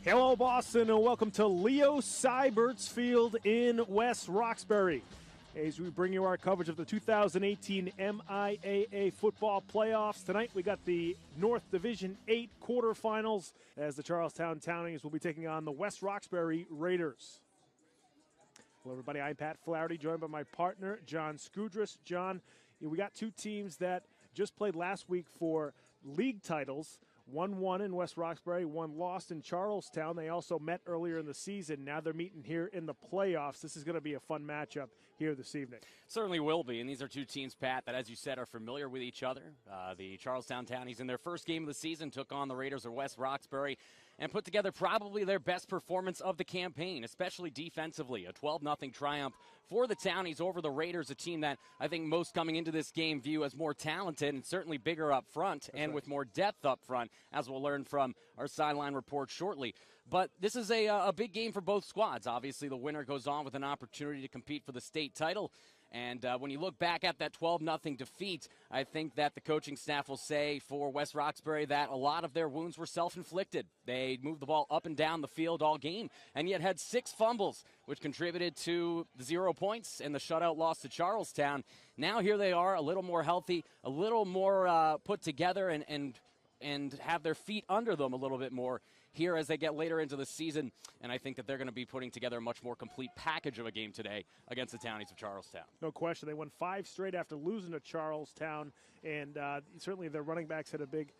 Hello, Boston, and welcome to Leo Seibert's Field in West Roxbury. As we bring you our coverage of the 2018 MIAA football playoffs. Tonight we got the North Division 8 quarterfinals as the Charlestown Townies will be taking on the West Roxbury Raiders. Hello, everybody. I'm Pat Flaherty, joined by my partner, John Skudris. John, we got two teams that just played last week for league titles. One won in West Roxbury, one lost in Charlestown. They also met earlier in the season. Now they're meeting here in the playoffs. This is going to be a fun matchup here this evening. Certainly will be, and these are two teams, Pat, that, as you said, are familiar with each other. The Charlestown Townies, in their first game of the season, took on the Raiders of West Roxbury and put together probably their best performance of the campaign, especially defensively. A 12-0 triumph for the Townies over the Raiders, a team that I think most coming into this game view as more talented and certainly bigger up front with more depth up front, as we'll learn from our sideline report shortly. But this is a big game for both squads. Obviously, the winner goes on with an opportunity to compete for the state title. And when you look back at that 12-0 defeat, I think that the coaching staff will say for West Roxbury that a lot of their wounds were self-inflicted. They moved the ball up and down the field all game and yet had 6 fumbles, which contributed to the 0 points and the shutout loss to Charlestown. Now here they are, a little more healthy, a little more put together and have their feet under them a little bit more here as they get later into the season. And I think that they're going to be putting together a much more complete package of a game today against the Townies of Charlestown. No question. They won 5 straight after losing to Charlestown, and certainly their running backs had a big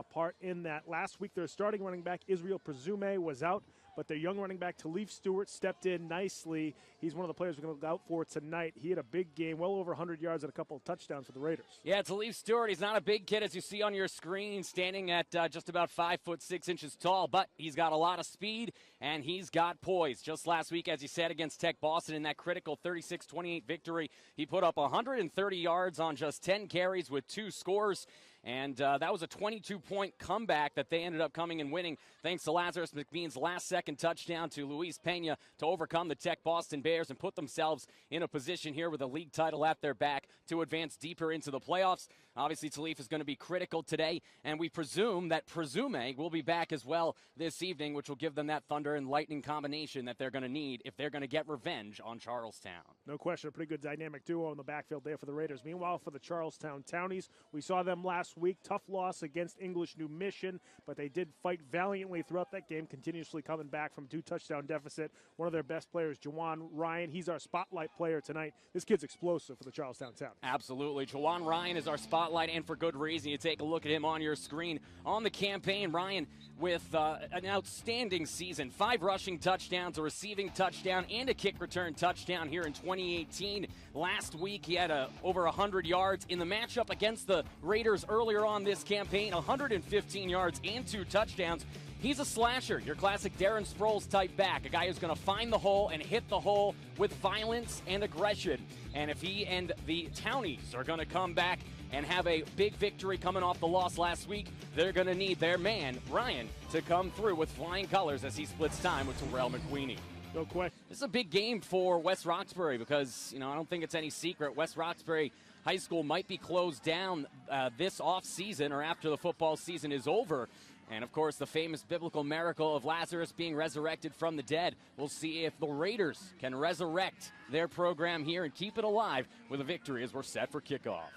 part in that. Last week, their starting running back, Israel Presume, was out, but their young running back, Talif Stewart, stepped in nicely. He's one of the players we're going to look out for tonight. He had a big game, well over 100 yards and a couple of touchdowns for the Raiders. Yeah, Talif Stewart, he's not a big kid, as you see on your screen, standing at just about 5'6" tall, but he's got a lot of speed, and he's got poise. Just last week, as you said, against Tech Boston in that critical 36-28 victory, he put up 130 yards on just 10 carries with 2 scores. And that was a 22-point comeback that they ended up coming and winning thanks to Lazarus McBean's last-second touchdown to Luis Pena to overcome the Tech Boston Bears and put themselves in a position here with a league title at their back to advance deeper into the playoffs. Obviously, Talif is going to be critical today, and we presume that Presume will be back as well this evening, which will give them that thunder and lightning combination that they're going to need if they're going to get revenge on Charlestown. No question, a pretty good dynamic duo in the backfield there for the Raiders. Meanwhile, for the Charlestown Townies, we saw them last week. Tough loss against English New Mission, but they did fight valiantly throughout that game, continuously coming back from a 2-touchdown deficit. One of their best players, Jawan Ryan, he's our spotlight player tonight. This kid's explosive for the Charlestown Townies. Absolutely. Jawan Ryan is our spotlight, and for good reason. You take a look at him on your screen. On the campaign, Ryan with an outstanding season. 5 rushing touchdowns, a receiving touchdown, and a kick return touchdown here in 2018. Last week, he had over 100 yards in the matchup against the Raiders earlier on this campaign, 115 yards and 2 touchdowns. He's a slasher, your classic Darren Sproles type back, a guy who's going to find the hole and hit the hole with violence and aggression. And if he and the Townies are going to come back and have a big victory coming off the loss last week, they're going to need their man, Ryan, to come through with flying colors as he splits time with Terrell McQueenie. No question. This is a big game for West Roxbury because, I don't think it's any secret. West Roxbury High School might be closed down this off-season or after the football season is over. And, of course, the famous biblical miracle of Lazarus being resurrected from the dead. We'll see if the Raiders can resurrect their program here and keep it alive with a victory as we're set for kickoff.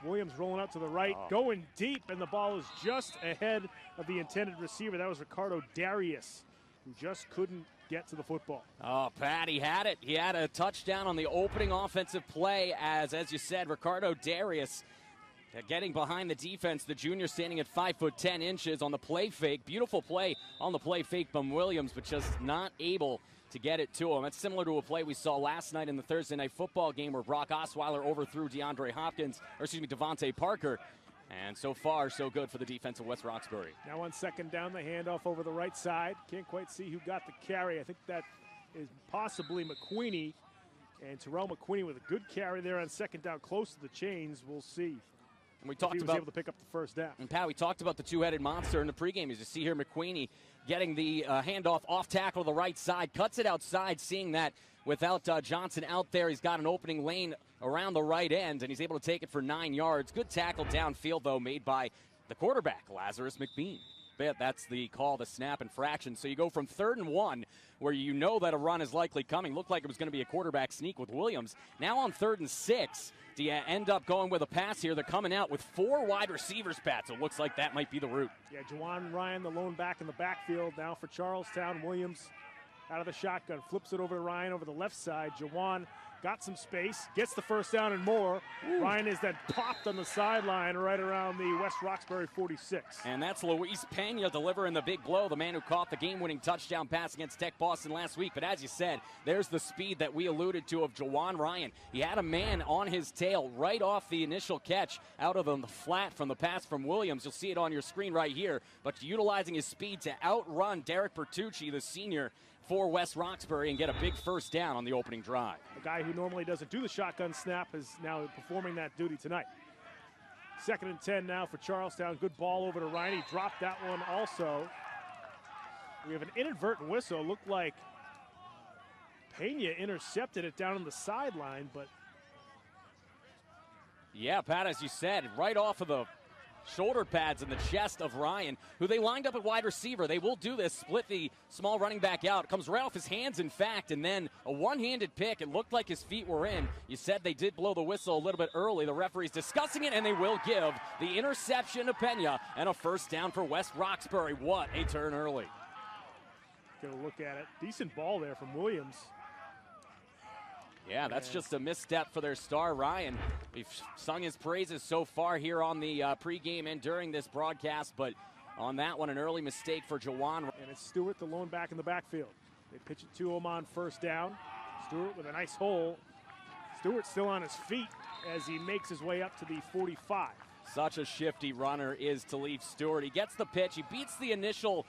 Williams rolling out to the right, going deep, and the ball is just ahead of the intended receiver. That was Ricardo Darius, who just couldn't get to the football. Oh, Pat, he had it. He had a touchdown on the opening offensive play as you said, Ricardo Darius getting behind the defense, the junior standing at 5'10" on the play fake. Beautiful play on the play fake from Williams, but just not able to get it to him. That's similar to a play we saw last night in the Thursday night football game where Brock Osweiler overthrew Devontae Parker. And so far, so good for the defense of West Roxbury. Now on second down, the handoff over the right side. Can't quite see who got the carry. I think that is possibly McQueenie. And Terrell McQueenie with a good carry there on second down, close to the chains. We'll see. And we talked he was able to pick up the first down. And, Pat, we talked about the two-headed monster in the pregame. As you see here, McQueenie getting the handoff off tackle to the right side, cuts it outside, seeing that without Johnson out there, he's got an opening lane around the right end, and he's able to take it for 9 yards. Good tackle downfield, though, made by the quarterback, Lazarus McBean. bit. That's the call, the snap infraction. So you go from 3rd and 1, where you know that a run is likely coming. Looked like it was going to be a quarterback sneak with Williams. Now on 3rd and 6, do you end up going with a pass here? They're coming out with 4 wide receivers, Pat, so it looks like that might be the route. Yeah, Juwan Ryan, the lone back in the backfield now for Charlestown. Williams out of the shotgun, flips it over to Ryan over the left side. Juwan got some space, gets the first down and more. Ooh. Ryan is then popped on the sideline right around the West Roxbury 46. And that's Luis Pena delivering the big blow, the man who caught the game-winning touchdown pass against Tech Boston last week. But as you said, there's the speed that we alluded to of Juwan Ryan. He had a man on his tail right off the initial catch out of the flat from the pass from Williams. You'll see it on your screen right here. But utilizing his speed to outrun Derek Bertucci, the senior, for West Roxbury and get a big first down on the opening drive. The guy who normally doesn't do the shotgun snap is now performing that duty tonight. 2nd and 10 now for Charlestown. Good ball over to Ryan. He dropped that one also. We have an inadvertent whistle. Looked like Pena intercepted it down on the sideline, but... Yeah, Pat, as you said, right off of the shoulder pads in the chest of Ryan, who they lined up at wide receiver. They will do this, split the small running back out. It comes right off his hands, in fact, and then a one-handed pick. It looked like his feet were in. You said they did blow the whistle a little bit early. The referee's discussing it, and they will give the interception to Pena and a first down for West Roxbury. What a turn early. Get a look at it. Decent ball there from Williams. Yeah, that's just a misstep for their star, Ryan. We've sung his praises so far here on the pregame and during this broadcast, but on that one, an early mistake for Juwan. And it's Stewart, the lone back in the backfield. They pitch it to him on first down. Stewart with a nice hole. Stewart still on his feet as he makes his way up to the 45. Such a shifty runner is Talib Stewart. He gets the pitch. He beats the initial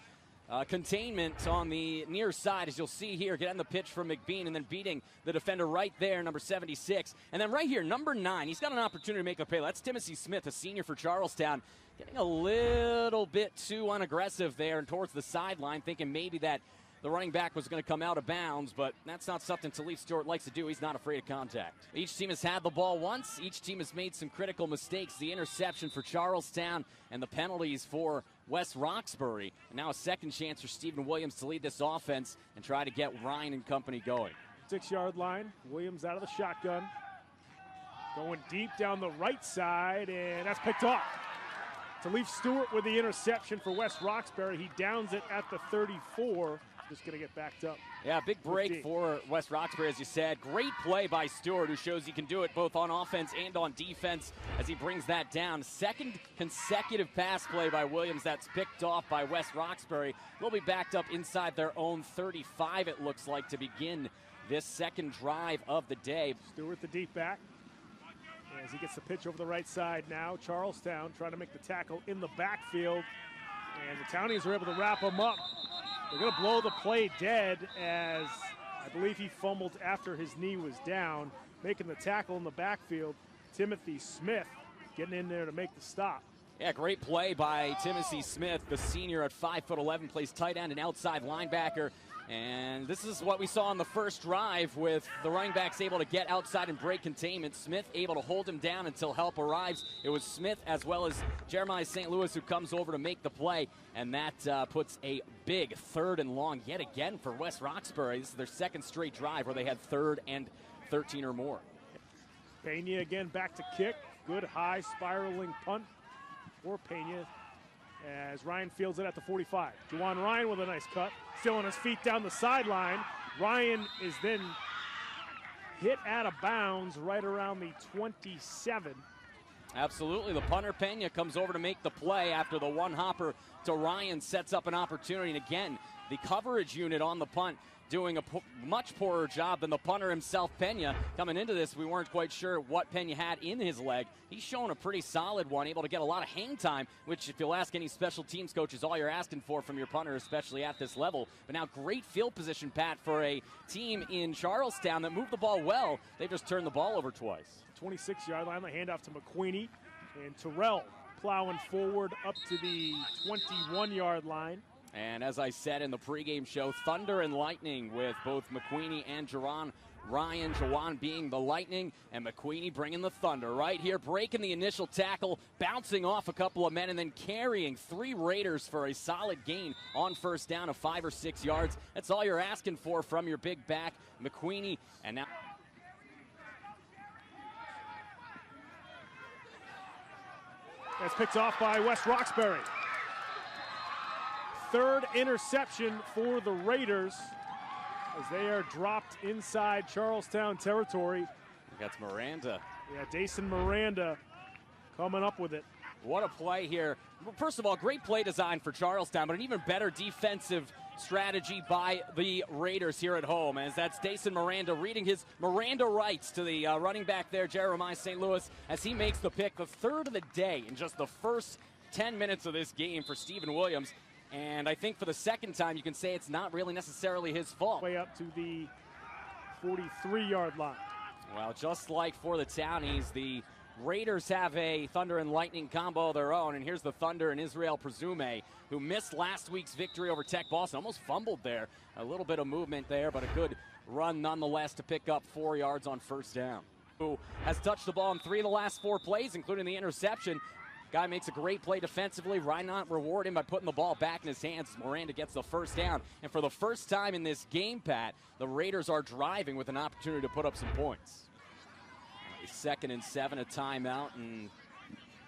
containment on the near side, as you'll see here, getting the pitch from McBean and then beating the defender right there, number 76. And then right here, number 9, he's got an opportunity to make a play. That's Timothy Smith, a senior for Charlestown, getting a little bit too unaggressive there and towards the sideline, thinking maybe that the running back was going to come out of bounds, but that's not something Talib Stewart likes to do. He's not afraid of contact. Each team has had the ball once. Each team has made some critical mistakes. The interception for Charlestown and the penalties for West Roxbury. And now a second chance for Stephen Williams to lead this offense and try to get Ryan and company going. 6-yard line. Williams out of the shotgun. Going deep down the right side, and that's picked off. Talib Stewart with the interception for West Roxbury. He downs it at the 34. Just going to get backed up. Yeah, big break for West Roxbury, as you said. Great play by Stewart, who shows he can do it both on offense and on defense as he brings that down. Second consecutive pass play by Williams that's picked off by West Roxbury. They'll be backed up inside their own 35, it looks like, to begin this second drive of the day. Stewart, the deep back, as he gets the pitch over the right side now. Charlestown trying to make the tackle in the backfield, and the Townies are able to wrap him up. They're going to blow the play dead, as I believe he fumbled after his knee was down. Making the tackle in the backfield, Timothy Smith getting in there to make the stop. Yeah, great play by Timothy Smith, the senior at 5'11", plays tight end and outside linebacker. And this is what we saw on the first drive, with the running backs able to get outside and break containment. Smith able to hold him down until help arrives. It was Smith as well as Jeremiah St. Louis who comes over to make the play. And that puts a big 3rd and long yet again for West Roxbury. This is their second straight drive where they had 3rd and 13 or more. Pena again back to kick. Good high spiraling punt for Pena, as Ryan fields it at the 45. Juwan Ryan with a nice cut. Still on his feet down the sideline. Ryan is then hit out of bounds right around the 27. Absolutely. The punter, Pena, comes over to make the play after the one hopper to Ryan sets up an opportunity. And again, the coverage unit on the punt doing a much poorer job than the punter himself, Pena. Coming into this, we weren't quite sure what Pena had in his leg. He's shown a pretty solid one, able to get a lot of hang time, which if you'll ask any special teams coach is all you're asking for from your punter, especially at this level. But now great field position, Pat, for a team in Charlestown that moved the ball well. They just turned the ball over twice. 26-yard line, the handoff to McQueenie, and Terrell plowing forward up to the 21-yard line. And as I said in the pregame show, thunder and lightning with both McQueenie and Jerron Ryan, Jawan being the Lightning, and McQueenie bringing the Thunder. Right here, breaking the initial tackle, bouncing off a couple of men, and then carrying 3 Raiders for a solid gain on first down of 5 or 6 yards. That's all you're asking for from your big back, McQueenie. And now that's picked off by West Roxbury. 3rd interception for the Raiders as they are dropped inside Charlestown territory. That's Miranda. Yeah, Dason Miranda coming up with it. What a play here. First of all, great play design for Charlestown, but an even better defensive strategy by the Raiders here at home, as that's Dason Miranda reading his Miranda rights to the running back there, Jeremiah St. Louis, as he makes the pick, the 3rd of the day in just the first 10 minutes of this game for Stephen Williams. And I think for the second time, you can say it's not really necessarily his fault. Way up to the 43-yard line. Well, just like for the Townies, the Raiders have a Thunder and Lightning combo of their own, and here's the Thunder and Israel Presume, who missed last week's victory over Tech Boston. Almost fumbled there. A little bit of movement there, but a good run nonetheless to pick up 4 yards on first down. Who has touched the ball in 3 of the last 4 plays, including the interception. Guy makes a great play defensively. Why not reward him by putting the ball back in his hands? Miranda gets the first down. And for the first time in this game, Pat, the Raiders are driving with an opportunity to put up some points. A 2nd and 7, a timeout, and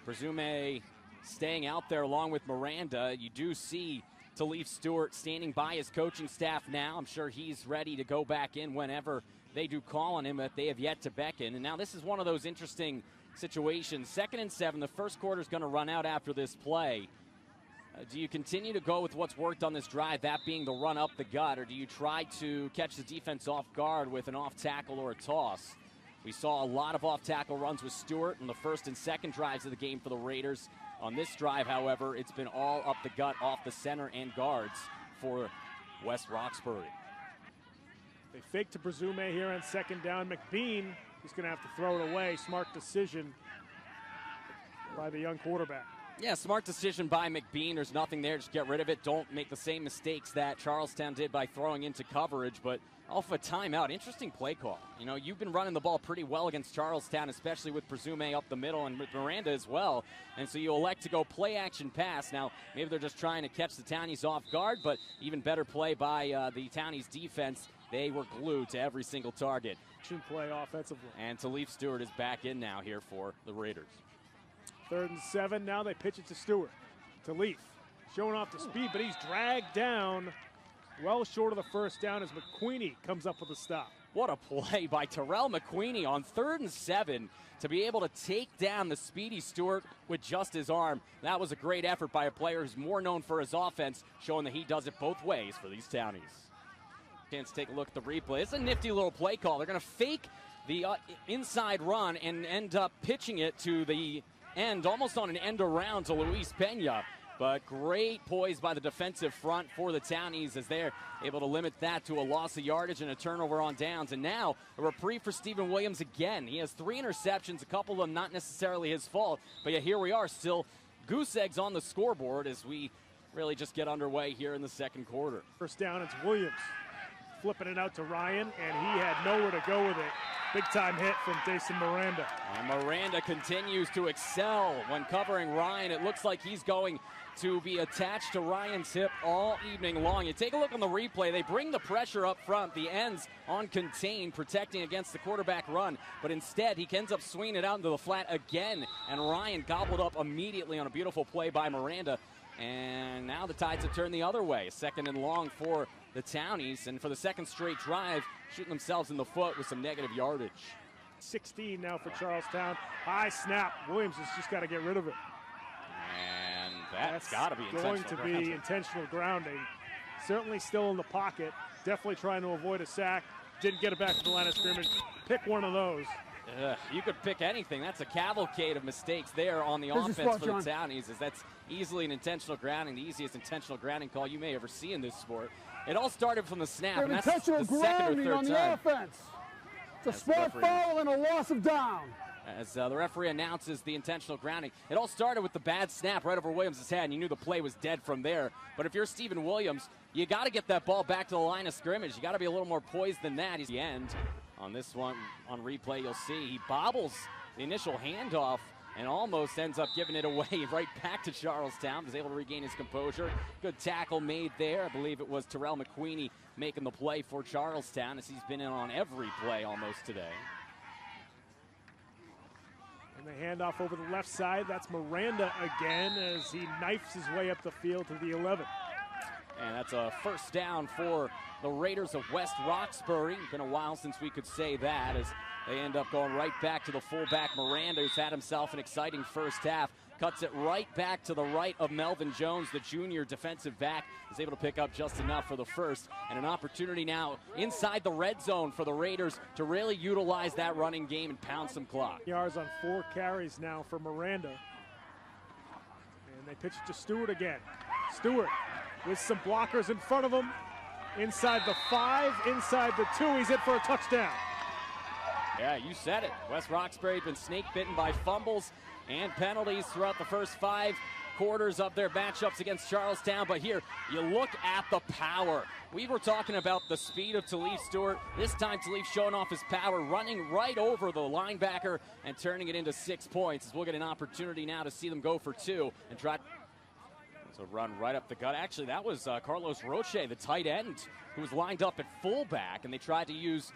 Presume staying out there along with Miranda. You do see Talif Stewart standing by his coaching staff now. I'm sure he's ready to go back in whenever they do call on him, but they have yet to beckon. And now this is one of those interesting situations. 2nd and 7, the first quarter is going to run out after this play. Do you continue to go with what's worked on this drive, that being the run up the gut, or do you try to catch the defense off guard with an off tackle or a toss? We saw a lot of off tackle runs with Stewart in the first and second drives of the game for the Raiders. On this drive, however, it's been all up the gut, off the center and guards for West Roxbury. They fake to Presume here on 2nd down. McBean is going to have to throw it away. Smart decision by the young quarterback. Yeah, smart decision by McBean. There's nothing there. Just get rid of it. Don't make the same mistakes that Charlestown did by throwing into coverage. But off a timeout, interesting play call. You know, you've been running the ball pretty well against Charlestown, especially with Presume up the middle and with Miranda as well. And so you elect to go play action pass. Now, maybe they're just trying to catch the Townies off guard, but even better play by the Townies defense. They were glued to every single target. Should play offensively. And Talif Stewart is back in now here for the Raiders. 3rd and 7. Now they pitch it to Stewart. Talif showing off the speed, but he's dragged down well short of the first down as McQueenie comes up with a stop. What a play by Terrell McQueenie on 3rd and 7 to be able to take down the speedy Stewart with just his arm. That was a great effort by a player who's more known for his offense, showing that he does it both ways for these Townies. Chance to take a look at the replay. It's a nifty little play call. They're going to fake the inside run and end up pitching it to the end, almost on an end around to Luis Pena. But great poise by the defensive front for the Townies as they're able to limit that to a loss of yardage and a turnover on downs. And now a reprieve for Stephen Williams again. He has 3 interceptions, a couple of them not necessarily his fault. But yet here we are, still goose eggs on the scoreboard as we really just get underway here in the second quarter. First down, it's Williams flipping it out to Ryan, and he had nowhere to go with it. Big time hit from Dason Miranda. And Miranda continues to excel when covering Ryan. It looks like he's going to be attached to Ryan's hip all evening long. You take a look on the replay. They bring the pressure up front. The ends on contain, protecting against the quarterback run. But instead, he ends up swinging it out into the flat again. And Ryan gobbled up immediately on a beautiful play by Miranda. And now the Tides have turned the other way. 2nd and long for the Townies. And for the second straight drive, shooting themselves in the foot with some negative yardage. 16 now for Charlestown. High snap. Williams has just got to get rid of it. And that's got to be going to be intentional grounding. Certainly still in the pocket. Definitely trying to avoid a sack. Didn't get it back to the line of scrimmage. Pick one of those. You could pick anything. That's a cavalcade of mistakes there on the offense for the Townies, as that's easily an intentional grounding, the easiest intentional grounding call you may ever see in this sport. It all started from the snap, and that's the second or third on the time. offense. It's a smart foul and a loss of down. As the referee announces the intentional grounding. It all started with the bad snap right over Williams' head, and you knew the play was dead from there. But if you're Stephen Williams, you got to get that ball back to the line of scrimmage. You got to be a little more poised than that. He's the end On this one, on replay, you'll see he bobbles the initial handoff and almost ends up giving it away right back to Charlestown. Was able to regain his composure. Good tackle made there. I believe it was Terrell McQueenie making the play for Charlestown, as he's been in on every play almost today. And the handoff over the left side. That's Miranda again as he knifes his way up the field to the 11. And that's a first down for the Raiders of West Roxbury. Been a while since we could say that, as they end up going right back to the fullback Miranda, who's had himself an exciting first half. Cuts it right back to the right of Melvin Jones, the junior defensive back. Is able to pick up just enough for the first. And an opportunity now inside the red zone for the Raiders to really utilize that running game and pound some clock. Yards on 4 carries now for Miranda. And they pitch it to Stewart again. Stewart with some blockers in front of him. Inside the 5, inside the 2. He's hit for a touchdown. Yeah, you said it. West Roxbury been snake bitten by fumbles and penalties throughout the first 5 quarters of their matchups against Charlestown. But here, you look at the power. We were talking about the speed of Talif Stewart. This time, Talif showing off his power, running right over the linebacker and turning it into 6 points. As we'll get an opportunity now to see them go for 2 and try to run right up the gut. Actually, that was Carlos Roche, the tight end, who was lined up at fullback, and they tried to use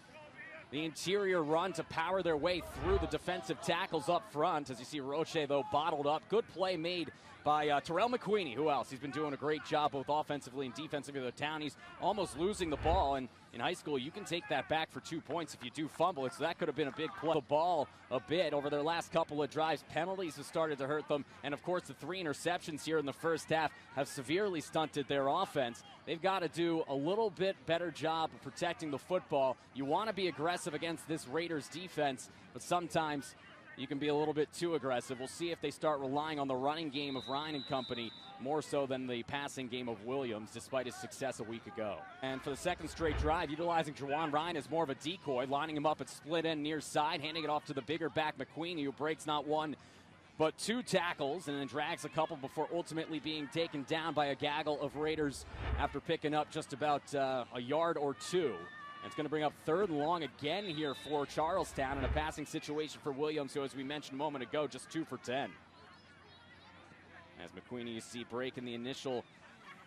the interior run to power their way through the defensive tackles up front. As you see Roche, though, bottled up. Good play made by Terrell McQueenie. Who else? He's been doing a great job both offensively and defensively. The Townies almost losing the ball, and in high school, you can take that back for 2 points if you do fumble it, so that could have been a big play. The ball a bit over their last couple of drives. Penalties have started to hurt them, and of course the 3 interceptions here in the first half have severely stunted their offense. They've got to do a little bit better job of protecting the football. You want to be aggressive against this Raiders defense, but sometimes you can be a little bit too aggressive. We'll see if they start relying on the running game of Ryan and company more so than the passing game of Williams, despite his success a week ago. And for the second straight drive, utilizing Jawan Ryan as more of a decoy, lining him up at split end near side, handing it off to the bigger back McQueenie, who breaks not 1 but 2 tackles and then drags a couple before ultimately being taken down by a gaggle of Raiders after picking up just about a yard or 2. And it's going to bring up 3rd and long again here for Charlestown in a passing situation for Williams, who, as we mentioned a moment ago, just 2 for 10. As McQueenie, you see, breaking the initial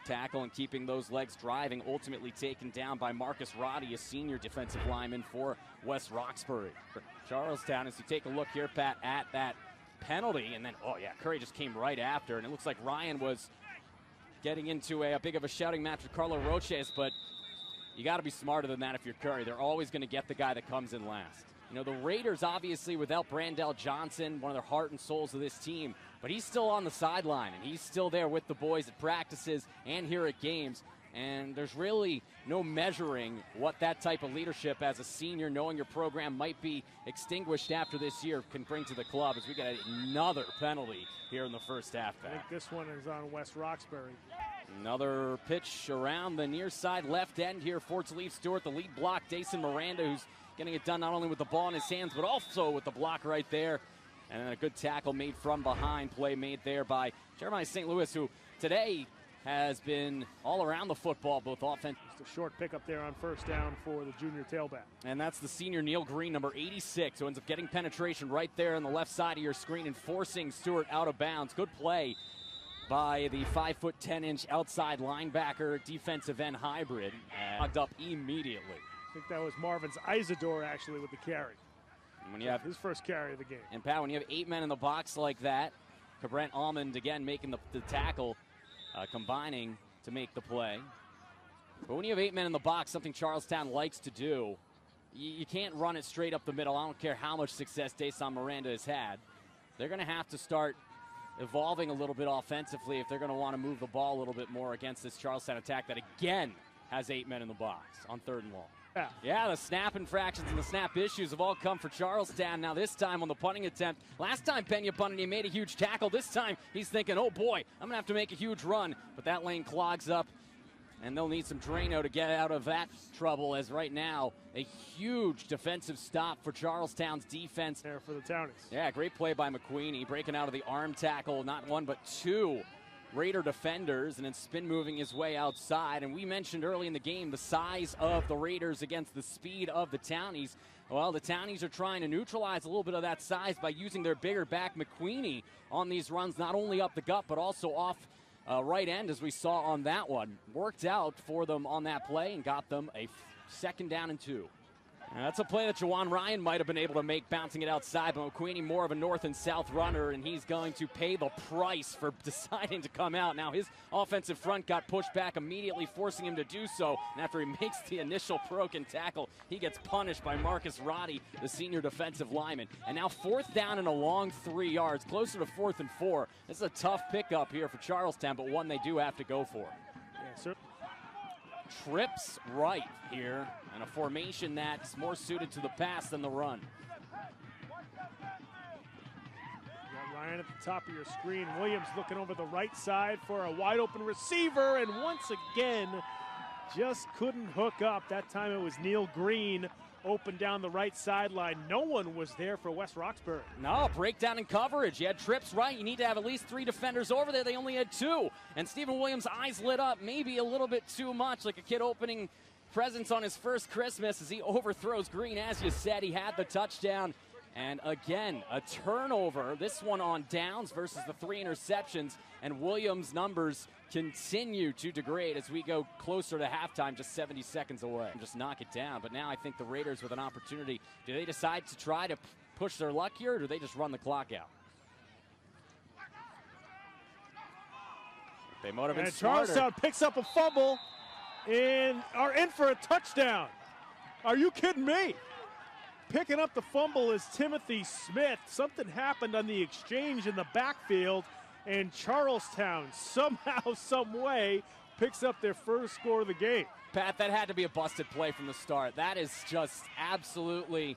tackle and keeping those legs driving, ultimately taken down by Marcus Roddy, a senior defensive lineman for West Roxbury. Charlestown, as you take a look here, Pat, at that penalty, and then, oh yeah, Curry just came right after, and it looks like Ryan was getting into a big of a shouting match with Carlo Roches, but you got to be smarter than that if you're Curry. They're always going to get the guy that comes in last. You know, the Raiders, obviously, without Brandell Johnson, one of their heart and souls of this team, but he's still on the sideline, and he's still there with the boys at practices and here at games. And there's really no measuring what that type of leadership as a senior, knowing your program might be extinguished after this year, can bring to the club, as we get another penalty here in the first half. I think this one is on West Roxbury. Another pitch around the near side left end here for Talif Stewart. The lead block, Dason Miranda, who's getting it done not only with the ball in his hands, but also with the block right there. And then a good tackle made from behind, play made there by Jeremiah St. Louis, who today has been all around the football, both offense. Just a short pickup there on first down for the junior tailback. And that's the senior Neil Green, number 86, who ends up getting penetration right there on the left side of your screen and forcing Stewart out of bounds. Good play by the 5'10" outside linebacker, defensive end hybrid. Logged up immediately. I think that was Marvin's Isidore actually with the carry. And when you have his first carry of the game. And Pat, when you have 8 men in the box like that, Cabrent Almond again making the tackle, combining to make the play. But when you have 8 men in the box, something Charlestown likes to do, you can't run it straight up the middle. I don't care how much success Dason Miranda has had. They're going to have to start evolving a little bit offensively if they're going to want to move the ball a little bit more against this Charlestown attack that again has 8 men in the box on 3rd and long. Yeah, the snap infractions and the snap issues have all come for Charlestown. Now this time on the punting attempt. Last time Pena punted, he made a huge tackle. This time he's thinking, oh boy, I'm going to have to make a huge run. But that lane clogs up, and they'll need some Drano to get out of that trouble, as right now a huge defensive stop for Charlestown's defense. There for the Townies. Yeah, great play by McQueenie, breaking out of the arm tackle. Not 1 but 2 Raider defenders and then spin moving his way outside. And we mentioned early in the game the size of the Raiders against the speed of the Townies. Well, the Townies are trying to neutralize a little bit of that size by using their bigger back McQueenie on these runs, not only up the gut but also off right end, as we saw on that one. Worked out for them on that play and got them a 2nd down and 2. And that's a play that Juwan Ryan might have been able to make, bouncing it outside, but McQueenie more of a north and south runner, and he's going to pay the price for deciding to come out. Now his offensive front got pushed back immediately, forcing him to do so, and after he makes the initial broken tackle, he gets punished by Marcus Roddy, the senior defensive lineman. And now 4th down and a long 3 yards, closer to 4th and 4. This is a tough pickup here for Charlestown, but one they do have to go for. Yeah, sir. Trips right here, and a formation that's more suited to the pass than the run. You got Ryan at the top of your screen. Williams looking over the right side for a wide open receiver, and once again, just couldn't hook up. That time it was Neil Green open down the right sideline. No one was there for West Roxbury. No, breakdown in coverage. You had trips right. You need to have at least 3 defenders over there. They only had 2. And Stephen Williams' eyes lit up maybe a little bit too much, like a kid opening presents on his first Christmas, as he overthrows Green. As you said, he had the touchdown. And again, a turnover, this one on downs versus the 3 interceptions. And Williams' numbers continue to degrade as we go closer to halftime, just 70 seconds away. Just knock it down. But now I think the Raiders with an opportunity. Do they decide to try to push their luck here, or do they just run the clock out? They might have been smarter. Charlestown picks up a fumble and are in for a touchdown. Are you kidding me? Picking up the fumble is Timothy Smith. Something happened on the exchange in the backfield, and Charlestown somehow, some way, picks up their first score of the game. Pat, that had to be a busted play from the start. That is just absolutely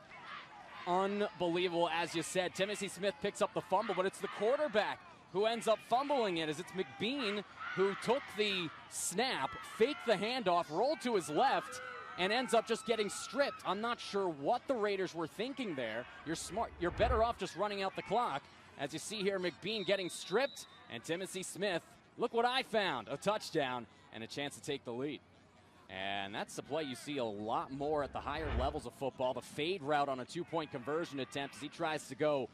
unbelievable. As you said, Timothy Smith picks up the fumble, but it's the quarterback who ends up fumbling it, as it's McBean who took the snap, faked the handoff, rolled to his left, and ends up just getting stripped. I'm not sure what the Raiders were thinking there. You're smart. You're better off just running out the clock. As you see here, McBean getting stripped, and Timothy Smith, look what I found, a touchdown and a chance to take the lead. And that's the play you see a lot more at the higher levels of football. The fade route on a 2-point conversion attempt as he tries to go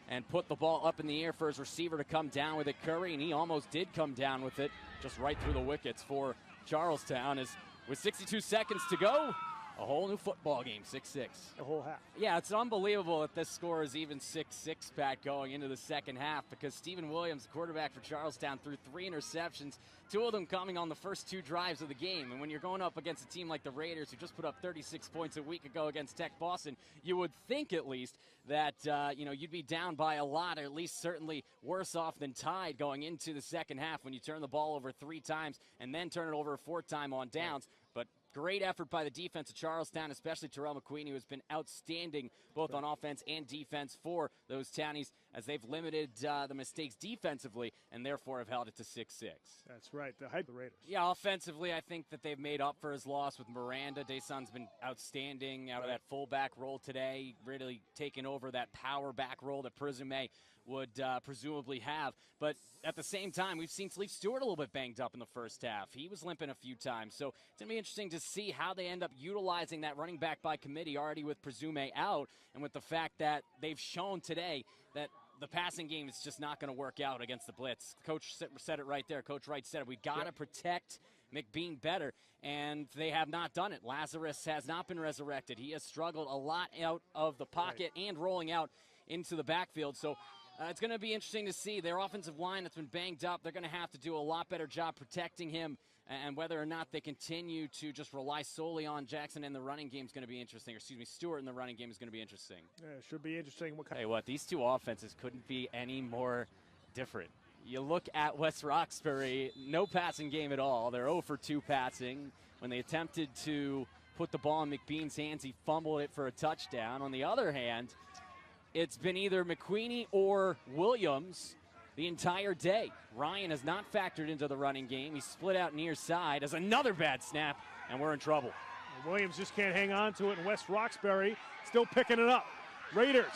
and put the ball up in the air for his receiver to come down with it, Curry, and he almost did come down with it, just right through the wickets for Charlestown. As with 62 seconds to go, a whole new football game, 6-6. The whole half. Yeah, it's unbelievable that this score is even 6-6, Pat, going into the second half, because Stephen Williams, the quarterback for Charlestown, threw 3 interceptions, 2 of them coming on the first 2 drives of the game. And when you're going up against a team like the Raiders, who just put up 36 points a week ago against Tech Boston, you would think at least that you'd be down by a lot, or at least certainly worse off than tied going into the second half when you turn the ball over 3 times and then turn it over a 4th time on downs. But great effort by the defense of Charlestown, especially Terrell McQueen, who has been outstanding both on offense and defense for those Townies, as they've limited the mistakes defensively and therefore have held it to 6-6. That's right, the hype of the Raiders. Yeah, offensively, I think that they've made up for his loss with Miranda. Deson's been outstanding out of that fullback role today, really taking over that power back role that Presume would presumably have. But at the same time, we've seen Sleeve Stewart a little bit banged up in the first half. He was limping a few times. So it's going to be interesting to see how they end up utilizing that running back by committee, already with Presume out, and with the fact that they've shown today that the passing game is just not going to work out against the blitz. Coach said it right there. Coach Wright said it. We've got to protect McBean better, and they have not done it. Lazarus has not been resurrected. He has struggled a lot out of the pocket and rolling out into the backfield. So it's going to be interesting to see. Their offensive line that's been banged up, they're going to have to do a lot better job protecting him, and whether or not they continue to just rely solely on Jackson in the running game is going to be interesting. Or excuse me, Stewart in the running game is going to be interesting. Yeah, it should be interesting. Hey, what, these 2 offenses couldn't be any more different. You look at West Roxbury, no passing game at all. They're 0 for 2 passing. When they attempted to put the ball in McBean's hands, he fumbled it for a touchdown. On the other hand, it's been either McQueenie or Williams the entire day. Ryan has not factored into the running game. He's split out near side as another bad snap, and we're in trouble. Williams just can't hang on to it, and West Roxbury still picking it up. Raiders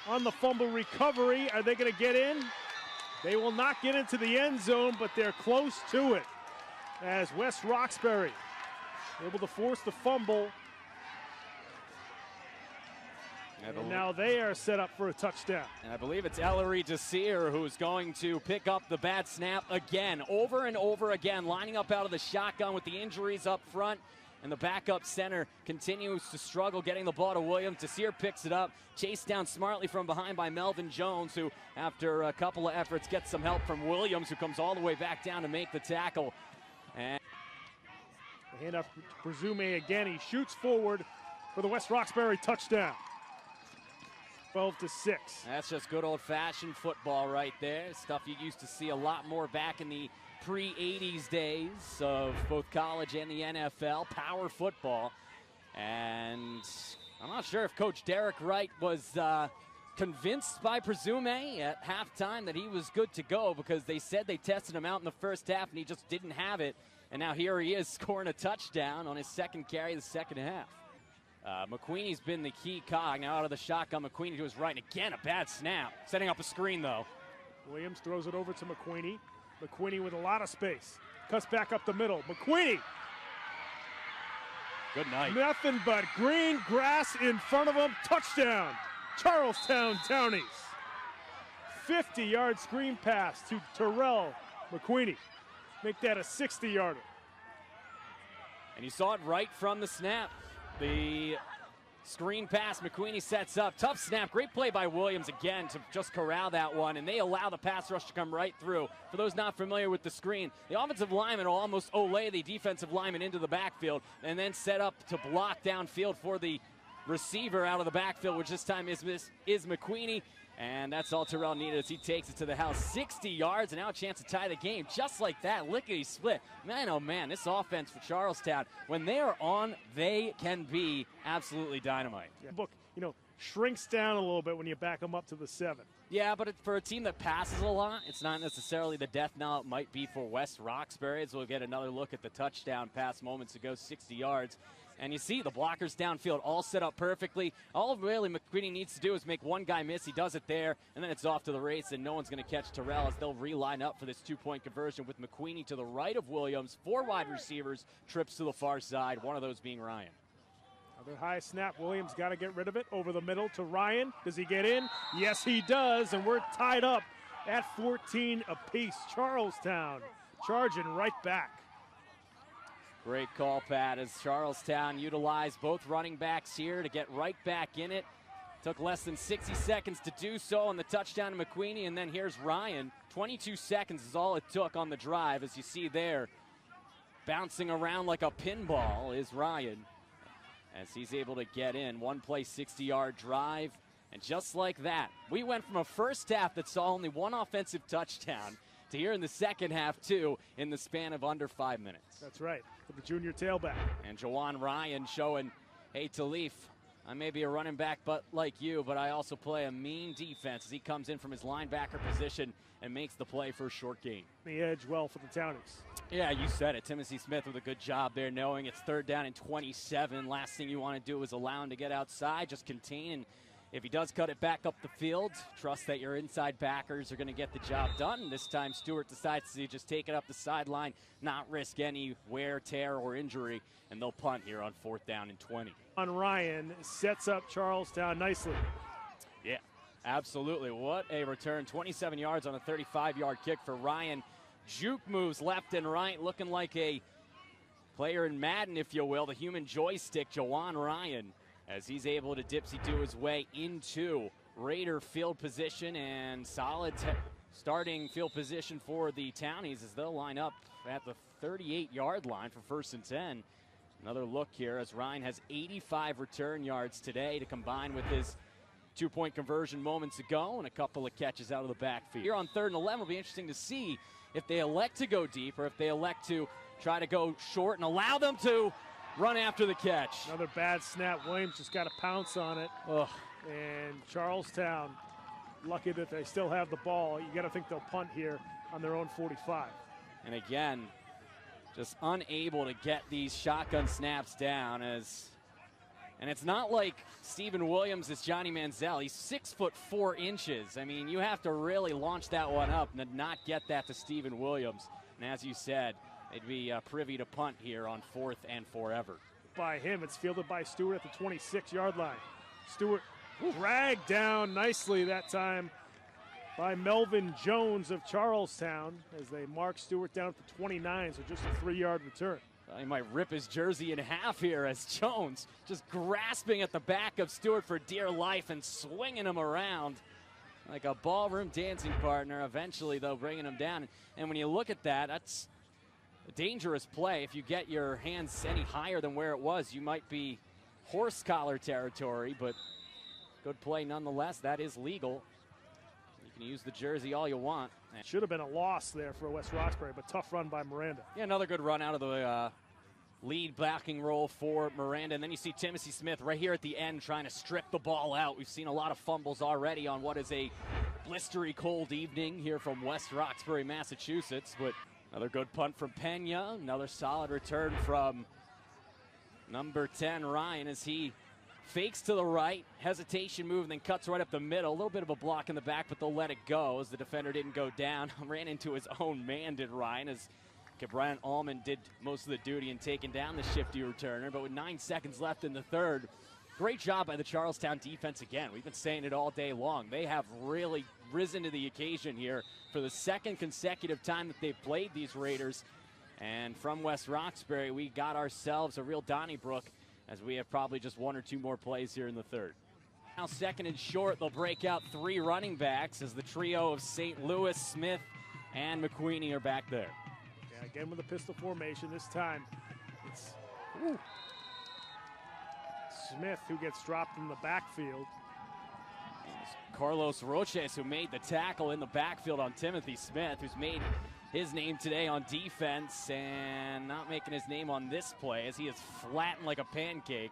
on the fumble recovery. Are they going to get in? They will not get into the end zone, but they're close to it. As West Roxbury able to force the fumble. And now they are set up for a touchdown. And I believe it's Ellery Desir who's going to pick up the bad snap again, over and over again, lining up out of the shotgun with the injuries up front. And the backup center continues to struggle getting the ball to Williams. Desir picks it up, chased down smartly from behind by Melvin Jones, who, after a couple of efforts, gets some help from Williams, who comes all the way back down to make the tackle. And the handoff to Presume again. He shoots forward for the West Roxbury touchdown. 12-6. That's just good old-fashioned football right there. Stuff you used to see a lot more back in the pre-'80s days of both college and the NFL, power football. And I'm not sure if Coach Derek Wright was convinced by Presume at halftime that he was good to go, because they said they tested him out in the first half and he just didn't have it. And now here he is scoring a touchdown on his second carry of the second half. McQueenie's been the key cog. Now out of the shotgun, McQueenie to his right. And again, a bad snap. Setting up a screen, though. Williams throws it over to McQueenie. McQueenie with a lot of space. Cuts back up the middle. McQueenie. Good night. Nothing but green grass in front of him. Touchdown. Charlestown Townies. 50-yard screen pass to Terrell McQueenie. Make that a 60-yarder. And you saw it right from the snap. The screen pass, McQueenie sets up. Tough snap. Great play by Williams again to just corral that one. And they allow the pass rush to come right through. For those not familiar with the screen, the offensive lineman will almost olay the defensive lineman into the backfield and then set up to block downfield for the receiver out of the backfield, which this time is McQueenie. And that's all Terrell needed as he takes it to the house. 60 yards and now a chance to tie the game. Just like that, lickety split. Man, oh man, this offense for Charlestown, when they are on, they can be absolutely dynamite. Yeah. Book, shrinks down a little bit when you back them up to the 7. Yeah, but for a team that passes a lot, it's not necessarily the death knell it might be for West Roxbury. As we'll get another look at the touchdown pass moments ago, 60 yards. And you see the blockers downfield all set up perfectly. All really McQueenie needs to do is make one guy miss. He does it there, and then it's off to the race, and no one's going to catch Terrell as they'll reline up for this two-point conversion with McQueenie to the right of Williams. 4 wide receivers, trips to the far side, one of those being Ryan. Another high snap. Williams got to get rid of it. Over the middle to Ryan. Does he get in? Yes, he does, and we're tied up at 14 apiece. Charlestown charging right back. Great call, Pat, as Charlestown utilized both running backs here to get right back in it. Took less than 60 seconds to do so on the touchdown to McQueenie, and then here's Ryan. 22 seconds is all it took on the drive, as you see there. Bouncing around like a pinball is Ryan, as he's able to get in. One play, 60-yard drive, and just like that, we went from a first half that saw only one offensive touchdown to here in the second half, 2, in the span of under 5 minutes. That's right, for the junior tailback. And Jawan Ryan showing, hey, Talif, I may be a running back like you, but I also play a mean defense, as he comes in from his linebacker position and makes the play for a short gain. The edge well for the Townies. Yeah, you said it. Timothy Smith with a good job there, knowing it's 3rd down and 27. Last thing you want to do is allow him to get outside, just contain, and if he does cut it back up the field, trust that your inside backers are going to get the job done. This time Stewart decides to just take it up the sideline, not risk any wear, tear, or injury, and they'll punt here on 4th down and 20. On Ryan sets up Charlestown nicely. Yeah, absolutely. What a return. 27 yards on a 35-yard kick for Ryan. Juke moves left and right, looking like a player in Madden, if you will, the human joystick, Jawan Ryan, as he's able to dipsy-do his way into Raider field position, and solid starting field position for the Townies as they'll line up at the 38-yard line for 1st and 10. Another look here as Ryan has 85 return yards today to combine with his two-point conversion moments ago and a couple of catches out of the backfield. Here on 3rd and 11, it'll be interesting to see if they elect to go deep or if they elect to try to go short and allow them to run after the catch. Another bad snap. Williams just got to pounce on it. Ugh. And Charlestown, lucky that they still have the ball. You got to think they'll punt here on their own 45. And again, just unable to get these shotgun snaps down, And it's not like Stephen Williams is Johnny Manziel. He's 6'4". I mean, you have to really launch that one up and not get that to Stephen Williams. And as you said, they'd be privy to punt here on 4th and forever. By him, it's fielded by Stewart at the 26-yard line. Stewart dragged down nicely that time by Melvin Jones of Charlestown as they mark Stewart down at the 29, so just a 3-yard return. He might rip his jersey in half here as Jones just grasping at the back of Stewart for dear life and swinging him around like a ballroom dancing partner. Eventually, though, bringing him down. And when you look at that, that's a dangerous play. If you get your hands any higher than where it was, you might be horse collar territory, but good play nonetheless. That is legal. You can use the jersey all you want. Should have been a loss there for West Roxbury, but tough run by Miranda. Yeah, another good run out of the lead backing role for Miranda. And then you see Timothy Smith right here at the end trying to strip the ball out. We've seen a lot of fumbles already on what is a blistery cold evening here from West Roxbury, Massachusetts. But another good punt from Pena. Another solid return from number 10, Ryan, as he fakes to the right, hesitation move, and then cuts right up the middle. A little bit of a block in the back, but they'll let it go as the defender didn't go down. Ran into his own man, did Ryan, as Brian Allman did most of the duty in taking down the shifty returner. But with 9 seconds left in the third, great job by the Charlestown defense again. We've been saying it all day long. They have really risen to the occasion here for the second consecutive time that they've played these Raiders. And from West Roxbury, we got ourselves a real Donnybrook, as we have probably just 1 or 2 more plays here in the third. Now 2nd and short, they'll break out 3 running backs as the trio of St. Louis, Smith, and McQueenie are back there. Yeah, again with a pistol formation. This time it's Smith who gets dropped in the backfield. Carlos Roches, who made the tackle in the backfield on Timothy Smith, who's made his name today on defense and not making his name on this play as he is flattened like a pancake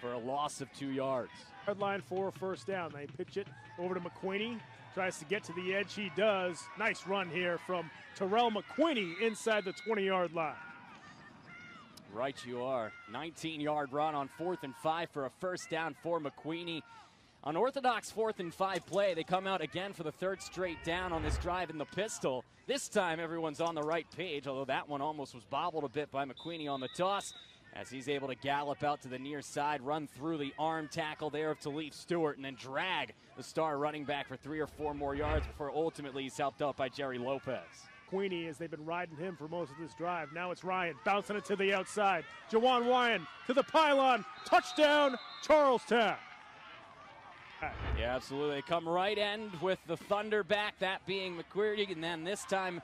for a loss of 2 yards. Hard line for a first down. They pitch it over to McQueenie. Tries to get to the edge. He does. Nice run here from Terrell McQueenie inside the 20-yard line. Right you are. 19-yard run on 4th and 5 for a first down for McQueenie. Unorthodox 4th and 5 play. They come out again for the 3rd straight down on this drive in the pistol. This time everyone's on the right page, although that one almost was bobbled a bit by McQueenie on the toss, as he's able to gallop out to the near side, run through the arm tackle there of Talif Stewart, and then drag the star running back for 3 or 4 more yards before ultimately he's helped out by Jerry Lopez. McQueenie, as they've been riding him for most of this drive. Now it's Ryan bouncing it to the outside. Jawan Ryan to the pylon. Touchdown, Charlestown. Yeah, absolutely. They come right end with the Thunder back, that being McQueenie, and then this time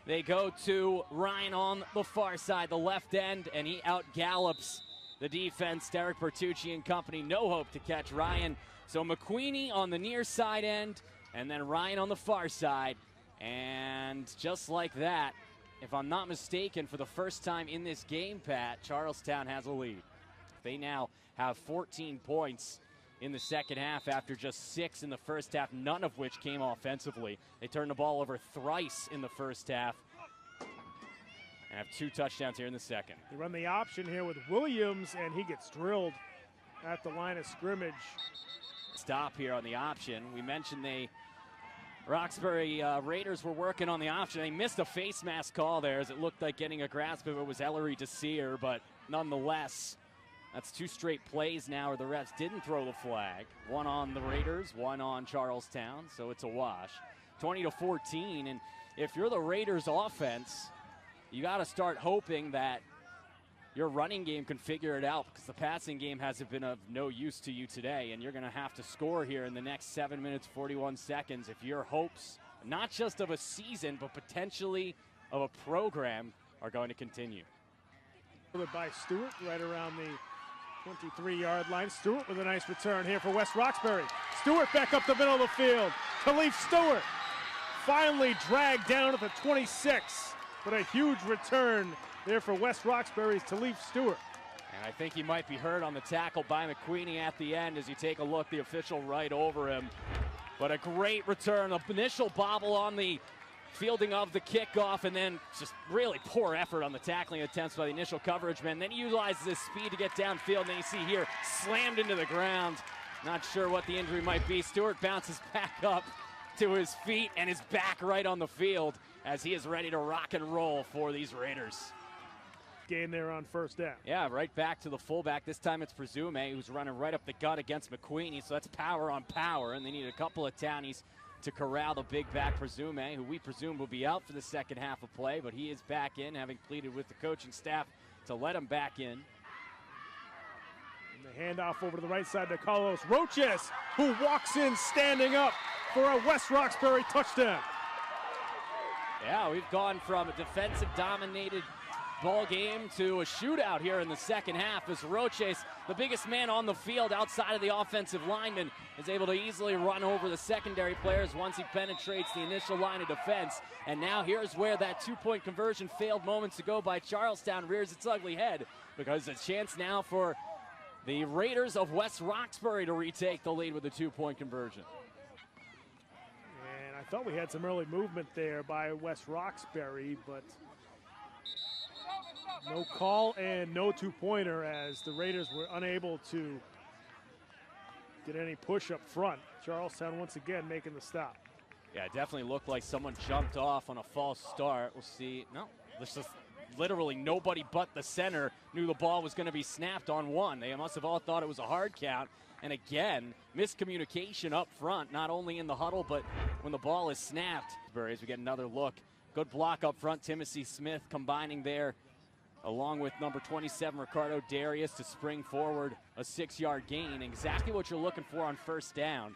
they go to Ryan on the far side, the left end, and he out-gallops the defense. Derek Bertucci and company, no hope to catch Ryan. So McQueenie on the near side end, and then Ryan on the far side. And just like that, if I'm not mistaken, for the first time in this game, Pat, Charlestown has a lead. They now have 14 points in the second half after just 6 in the first half, none of which came offensively. They turned the ball over thrice in the first half and have 2 touchdowns here in the second. They run the option here with Williams, and he gets drilled at the line of scrimmage. Stop here on the option. We mentioned the Roxbury Raiders were working on the option. They missed a face mask call there, as it looked like getting a grasp of it was Ellery Desir, but nonetheless, that's 2 straight plays now where the refs didn't throw the flag. 1 on the Raiders, 1 on Charlestown, so it's a wash. 20-14, and if you're the Raiders offense, you got to start hoping that your running game can figure it out, because the passing game hasn't been of no use to you today, and you're going to have to score here in the next 7 minutes, 41 seconds if your hopes, not just of a season, but potentially of a program, are going to continue. By Stewart right around the 23-yard line. Stewart with a nice return here for West Roxbury. Stewart back up the middle of the field. Talif Stewart finally dragged down at the 26, but a huge return there for West Roxbury's Talif Stewart. And I think he might be hurt on the tackle by McQueenie at the end as you take a look, the official right over him. But a great return, an initial bobble on the fielding of the kickoff, and then just really poor effort on the tackling attempts by the initial coverage man. Then he utilizes his speed to get downfield, and then you see here, slammed into the ground. Not sure what the injury might be. Stewart bounces back up to his feet and is back right on the field as he is ready to rock and roll for these Raiders. Gain there on first down. Yeah, right back to the fullback. This time it's Presume, who's running right up the gut against McQueenie, so that's power on power, and they need a couple of townies to corral the big back Presume, who we presume will be out for the second half of play, but he is back in, having pleaded with the coaching staff to let him back in. And the handoff over to the right side to Carlos Roches, who walks in standing up for a West Roxbury touchdown. Yeah, we've gone from a defensive-dominated ball game to a shootout here in the second half as Roches, the biggest man on the field outside of the offensive lineman, is able to easily run over the secondary players once he penetrates the initial line of defense. And now here's where that two-point conversion failed moments ago by Charlestown rears its ugly head, because it's a chance now for the Raiders of West Roxbury to retake the lead with a two-point conversion. And I thought we had some early movement there by West Roxbury, but no call and no two-pointer as the Raiders were unable to get any push up front. Charlestown once again making the stop. Yeah, it definitely looked like someone jumped off on a false start. We'll see. No, this is literally nobody but the center knew the ball was going to be snapped on one. They must have all thought it was a hard count. And again, miscommunication up front, not only in the huddle, but when the ball is snapped. As we get another look. Good block up front. Timothy Smith combining there, along with number 27, Ricardo Darius, to spring forward a 6-yard gain. Exactly what you're looking for on first down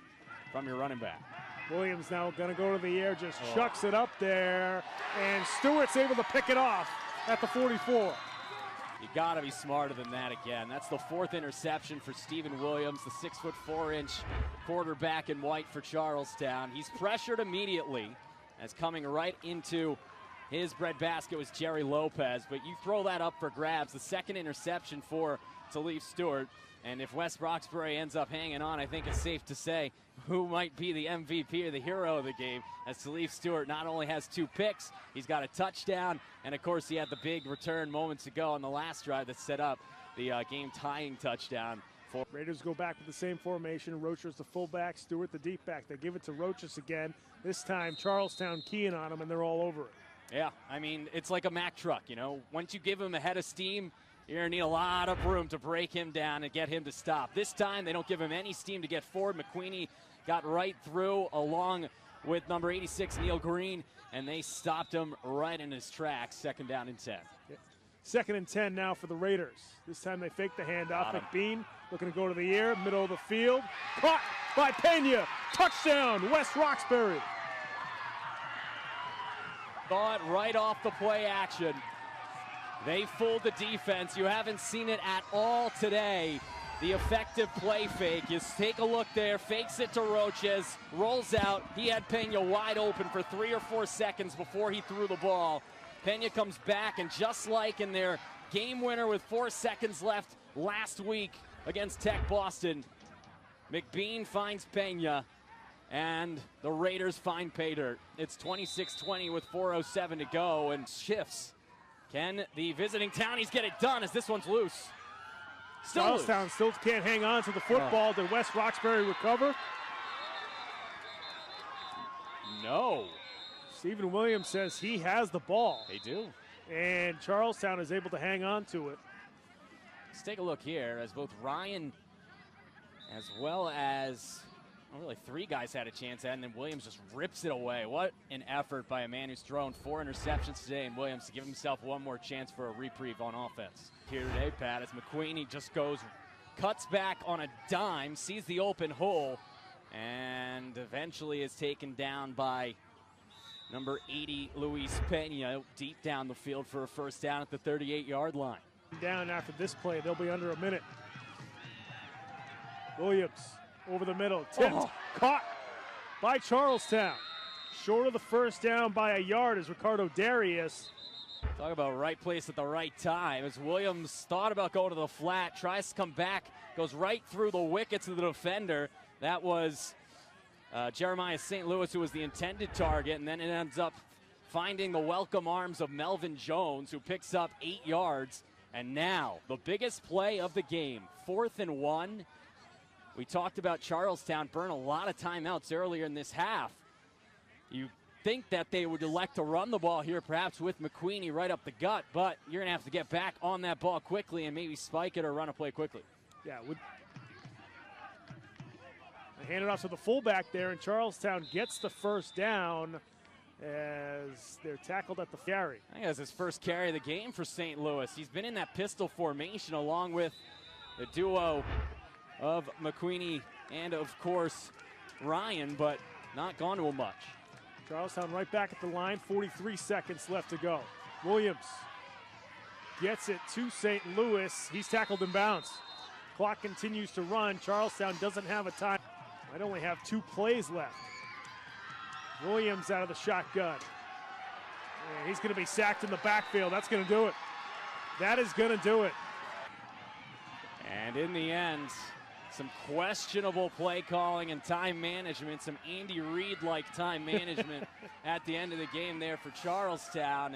from your running back. Williams now going to go to the air, just chucks it up there, and Stewart's able to pick it off at the 44. You got to be smarter than that again. That's the 4th interception for Stephen Williams, the 6'4" quarterback in white for Charlestown. He's pressured immediately as coming right into his breadbasket was Jerry Lopez, but you throw that up for grabs. The 2nd interception for Talif Stewart. And if West Roxbury ends up hanging on, I think it's safe to say who might be the MVP or the hero of the game, as Talif Stewart not only has 2 picks, he's got a touchdown, and of course he had the big return moments ago on the last drive that set up the game-tying touchdown. Raiders go back with the same formation. Roches the fullback, Stewart the deep back. They give it to Roches again. This time Charlestown keying on him, and they're all over it. Yeah, I mean, it's like a Mack truck, you know. Once you give him a head of steam, you're going to need a lot of room to break him down and get him to stop. This time, they don't give him any steam to get forward. McQueenie got right through along with number 86, Neil Green, and they stopped him right in his tracks. 2nd down and 10. Yeah. 2nd and 10 now for the Raiders. This time they fake the handoff. McBean looking to go to the air, middle of the field. Caught by Pena. Touchdown, West Roxbury. Thought right off the play action. They fooled the defense. You haven't seen it at all today. The effective play fake. You take a look there, fakes it to Roches, rolls out. He had Pena wide open for 3 or 4 seconds before he threw the ball. Pena comes back, and just like in their game winner with 4 seconds left last week against Tech Boston, McBean finds Pena, and the Raiders find pay dirt. It's 26-20 with 4:07 to go, and shifts. Can the visiting Townies get it done as this one's loose? Charlestown still can't hang on to the football. Did West Roxbury recover? No. Stephen Williams says he has the ball. They do. And Charlestown is able to hang on to it. Let's take a look here as both Ryan as well as really 3 guys had a chance at, and then Williams just rips it away. What an effort by a man who's thrown 4 interceptions today, and Williams to give himself one more chance for a reprieve on offense. Here today, Pat, as McQueenie just cuts back on a dime, sees the open hole, and eventually is taken down by number 80, Luis Pena, deep down the field for a first down at the 38-yard line. Down after this play, they'll be under a minute. Williams over the middle, tipped, caught by Charlestown. Short of the first down by a yard is Ricardo Darius. Talk about right place at the right time. As Williams thought about going to the flat, tries to come back, goes right through the wickets of the defender. That was Jeremiah St. Louis, who was the intended target, and then it ends up finding the welcome arms of Melvin Jones, who picks up 8 yards. And now, the biggest play of the game, 4th and 1. We talked about Charlestown burn a lot of timeouts earlier in this half. You think that they would elect to run the ball here, perhaps with McQueenie right up the gut, but you're going to have to get back on that ball quickly and maybe spike it or run a play quickly. Yeah, they hand it off to the fullback there, and Charlestown gets the first down as they're tackled at the carry. I think that's his first carry of the game for St. Louis. He's been in that pistol formation along with the duo of McQueenie and, of course, Ryan, but not gone to him much. Charlestown right back at the line, 43 seconds left to go. Williams gets it to St. Louis. He's tackled in bounds. Clock continues to run. Charlestown doesn't have a time. Might only have 2 plays left. Williams out of the shotgun. And he's going to be sacked in the backfield. That's going to do it. That is going to do it. And in the end, some questionable play calling and time management, some Andy Reid-like time management at the end of the game there for Charlestown.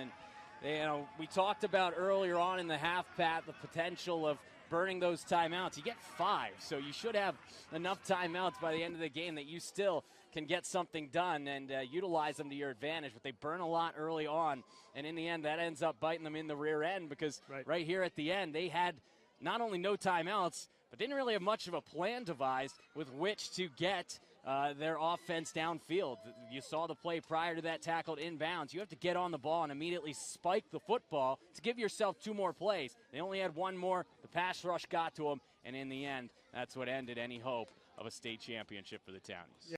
And we talked about earlier on in the half, Pat, the potential of burning those timeouts. You get 5, so you should have enough timeouts by the end of the game that you still can get something done and utilize them to your advantage. But they burn a lot early on, and in the end, that ends up biting them in the rear end because right here at the end, they had not only no timeouts, but didn't really have much of a plan devised with which to get their offense downfield. You saw the play prior to that tackled inbounds. You have to get on the ball and immediately spike the football to give yourself 2 more plays. They only had 1 more. The pass rush got to them, and in the end, that's what ended any hope of a state championship for the Townies.